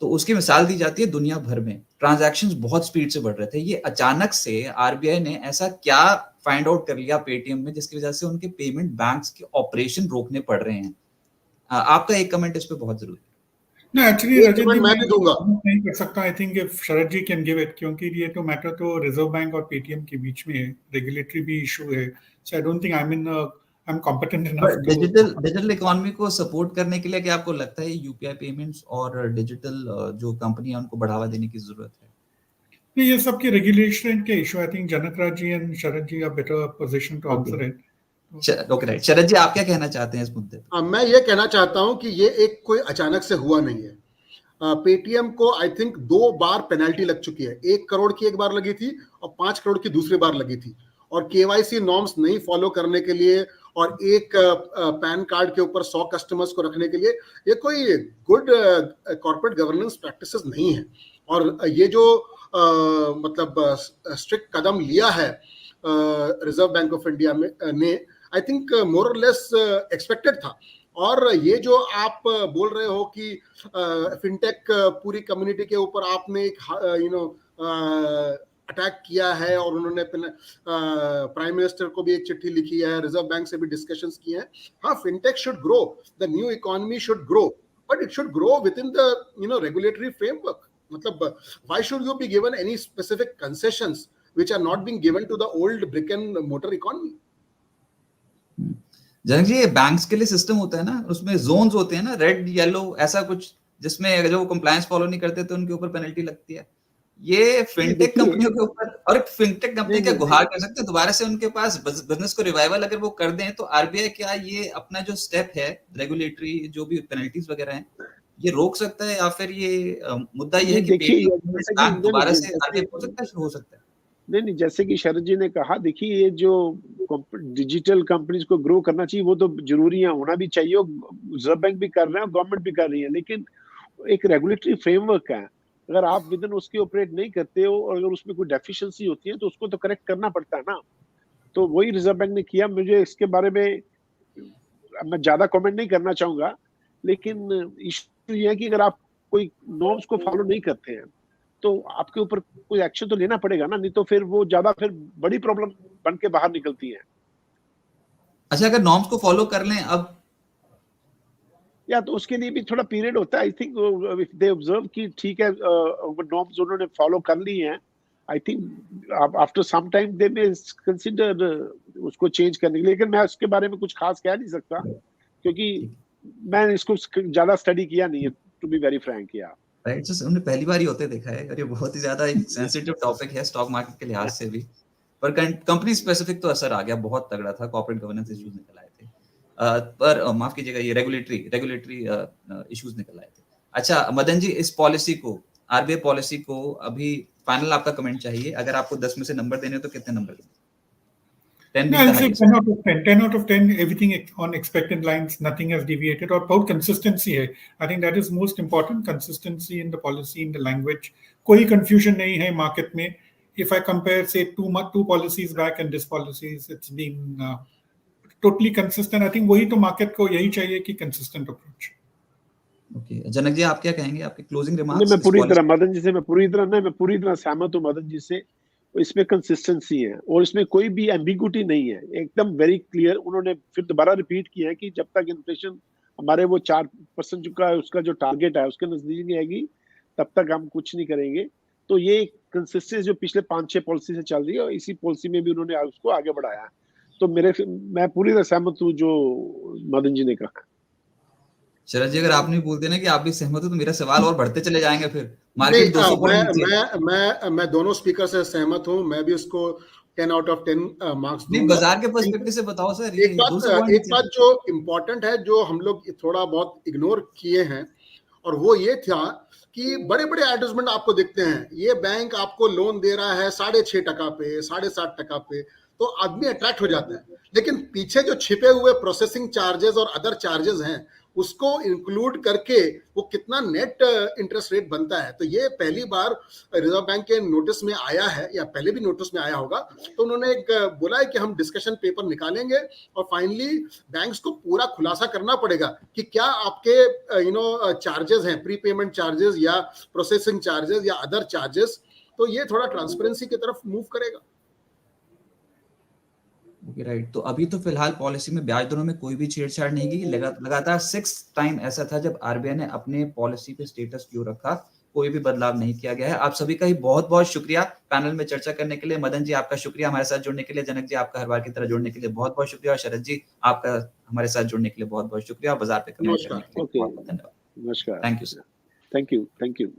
तो उसकी मिसाल दी जाती है दुनिया भर में। ट्रांजैक्शंस बहुत स्पीड से बढ़ रहे थे। ये अचानक से आरबीआई ने ऐसा क्या फाइंड आउट कर लिया पेटीएम में जिसकी वजह से उनके पेमेंट बैंक्स के ऑपरेशन रोकने पड़ रहे हैं? आपका एक कमेंट इस पे बहुत जरूरी है। No, actually, Rajat ji, मैं भी दूंगा। नहीं कर सकता। I think if Sharad ji can give it, क्योंकि ये तो मैटर तो रिजर्व बैंक और पेटीएम के बीच में है, रेगुलेटरी भी इशू है। So I don't think I am competent enough to. Digital economy को सपोर्ट करने के लिए क्या आपको लगता है यूपीआई पेमेंट्स और डिजिटल जो कंपनी है उनको बढ़ावा देने की जरूरत है? ये सबके रेगुलेशन के issue, I think Janak Raj ji and Sharad ji are better position to answer it. Okay right, Sharad ji आप क्या कहना चाहते हैं इस मुद्दे पे? मैं ये कहना चाहता हूं कि ये एक कोई अचानक से हुआ नहीं है। पेटीएम को आई थिंक 2 बार पेनल्टी लग चुकी है। 1 करोड़ की एक बार लगी थी और 5 करोड़ की दूसरी बार लगी थी। और केवाईसी नॉर्म्स नहीं फॉलो करने के लिए और एक पैन कार्ड के ऊपर 100 कस्टमर्स को रखने के लिए ये कोई गुड कॉर्पोरेट गवर्नेंस प्रैक्टिसेस नहीं है। और ये जो मतलब स्ट्रिक्ट कदम लिया है रिजर्व बैंक ऑफ इंडिया में ने, आई थिंक मोर और लेस एक्सपेक्टेड था। और ये जो आप बोल रहे हो कि फिनटेक पूरी कम्युनिटी के ऊपर आपने एक अटैक किया है और उन्होंने प्राइम मिनिस्टर को भी एक चिट्ठी लिखी है, रिजर्व बैंक से भी डिस्कशंस किए हैं। हाँ, fintech should grow, the new economy should grow, but it should grow within the regulatory framework. मतलब why should you be given any specific concessions which are not being given to the old brick and mortar economy? Janak ji, ये बैंक्स के लिए सिस्टम होता है ना, उसमें जोन्स होते हैं ना, रेड येलो ऐसा कुछ, जिसमें अगर वो कंप्लायंस फॉलो नहीं करते तो उनके ऊपर पेनल्टी लगती है। ये फिनटेक कंपनियों के ऊपर, और एक फिनटेक कंपनी क्या गुहार कर सकते हैं दोबारा से उनके पास बिजनेस को रिवाइवल अगर वो कर दें, तो आरबीआई क्या ये अपना जो स्टेप है रेगुलेटरी जो भी पेनल्टीज वगैरह हैं ये रोक सकता है, या फिर ये मुद्दा ये है कि पेटीएम दोबारा से आगे हो सकता है, शुरू हो सकता है? नहीं, जैसे कि शरद जी ने कहा, देखिए ये जो डिजिटल कंपनीज को ग्रो करना चाहिए वो तो जरूरी है, होना भी चाहिए, रिजर्व बैंक भी कर रहे हैं, गवर्नमेंट भी कर रही है, लेकिन एक रेगुलेटरी फ्रेमवर्क है, अगर आप विद इन उसके ऑपरेट नहीं करते हो और अगर उसमें कोई डेफिशिएंसी होती है तो उसको तो करेक्ट करना पड़ता है ना। तो वही रिजर्व बैंक ने किया। मुझे इसके बारे में मैं ज्यादा कमेंट नहीं करना चाहूंगा, लेकिन इशू ये है कि अगर आप कोई नॉर्म्स को फॉलो नहीं करते हैं तो आपके ऊपर कोई एक्शन तो लेना पड़ेगा ना, नहीं तो फिर वो ज्यादा फिर बड़ी प्रॉब्लम बन के बाहर निकलती है। अच्छा, अगर नॉर्म्स को फॉलो कर लें अब, या तो उसके लिए भी थोड़ा पीरियड होता है। I think if they observe कि ठीक है नॉर्म्स उन्होंने फॉलो कर ली हैं, I think after some time they may consider उसको चेंज करने के लिए, लेकिन मैं उसके बारे में कुछ खास कह नहीं सकता क्योंकि मैंने इसको ज्यादा स्टडी किया नहीं है, टू बी वेरी फ्रैंक। या राइट, सो हमने पहली बार ही होते देखा है, और ये बहुत ही ज्यादा एक सेंसिटिव टॉपिक है स्टॉक मार्केट के लिहाज से भी, पर कंपनी स्पेसिफिक तो असर आ गया, बहुत तगड़ा था, कॉर्पोरेट गवर्नेंस इश्यूज निकल आए थे, पर माफ कीजिएगा ये रेगुलेटरी इश्यूज निकल आए थे। अच्छा मदन जी, इस पॉलिसी को, आरबीआई पॉलिसी को अभी फाइनल आपका कमेंट चाहिए, अगर आपको 10 में से नंबर देने तो कितने नंबर देंगे? 10 No, I'll say 10 out of 10. 10 out of 10, everything on expected lines, nothing has deviated. और बहुत consistency है. I think that is most important, consistency in the policy, in the language. कोई confusion नहीं है market में. If I compare, say, two policies back and this policies, it's been totally consistent. I think वही तो market को यही चाहिए कि consistent approach. Okay, Janak ji आप क्या कहेंगे, आपके क्लोजिंग रिमार्क्स? मैं पूरी तरह मदन जी से मैं पूरी तरह सहमत हूँ मदन जी से। इसमें कंसिस्टेंसी है और इसमें कोई भी एम्बिगुइटी नहीं है, एकदम वेरी क्लियर। उन्होंने फिर दोबारा रिपीट किया है कि जब तक इन्फ्लेशन हमारे वो 4% का उसका जो टारगेट है उसके नजदीक नहीं आएगी तब तक हम कुछ नहीं करेंगे। तो ये कंसिस्टेंसी जो पिछले 5-6 पॉलिसी से चल रही है और इसी पॉलिसी में भी उन्होंने उसको आगे बढ़ाया। तो मैं पूरी तरह सहमत हूँ जो मदन जी ने कहा। शरद जी, अगर आप नहीं बोलते ना कि आप भी सहमत हो तो मेरा सवाल और बढ़ते चले जाएंगे, फिर मार्केट 200 पॉइंट। मैं दोनों स्पीकर से सहमत हूं, मैं भी उसको 10 आउट ऑफ 10 मार्क्स दूंगा। नहीं, बाजार के पर्सपेक्टिव से बताओ सर। एक बात जो इम्पोर्टेंट है, जो हम लोग थोड़ा बहुत इग्नोर किए हैं, और वो ये था कि बड़े बड़े एडवर्टाइजमेंट आपको दिखते हैं, ये बैंक आपको लोन दे रहा है 6.5% पे, 7.5% पे, तो आदमी अट्रैक्ट हो जाता है। लेकिन पीछे जो छिपे हुए प्रोसेसिंग चार्जेस और अदर चार्जेस हैं उसको इंक्लूड करके वो कितना नेट इंटरेस्ट रेट बनता है। तो ये पहली बार रिजर्व बैंक के नोटिस में आया है, या पहले भी नोटिस में आया होगा। तो उन्होंने एक बोला है कि हम डिस्कशन पेपर निकालेंगे और फाइनली बैंक्स को पूरा खुलासा करना पड़ेगा कि क्या आपके चार्जेस हैं, प्री पेमेंट चार्जेस या प्रोसेसिंग चार्जेस या अदर चार्जेस। तो ये थोड़ा ट्रांसपेरेंसी की तरफ मूव करेगा। राइट, तो अभी तो फिलहाल पॉलिसी में ब्याज दरों में कोई भी छेड़छाड़ नहीं की। लगातार 6 टाइम ऐसा था जब आरबीआई ने अपने पॉलिसी पे स्टेटस क्यों रखा, कोई भी बदलाव नहीं किया गया है। आप सभी का ही बहुत बहुत शुक्रिया पैनल में चर्चा करने के लिए। मदन जी आपका शुक्रिया हमारे साथ जुड़ने के लिए, जनक जी आपका हर बार की तरह जुड़ने के लिए बहुत बहुत शुक्रिया, और शरद जी आपका हमारे साथ जुड़ने के लिए बहुत बहुत शुक्रिया, और बाजार पे कमेंट करने के लिए बहुत बहुत धन्यवाद। नमस्कार, thank you sir. Thank you.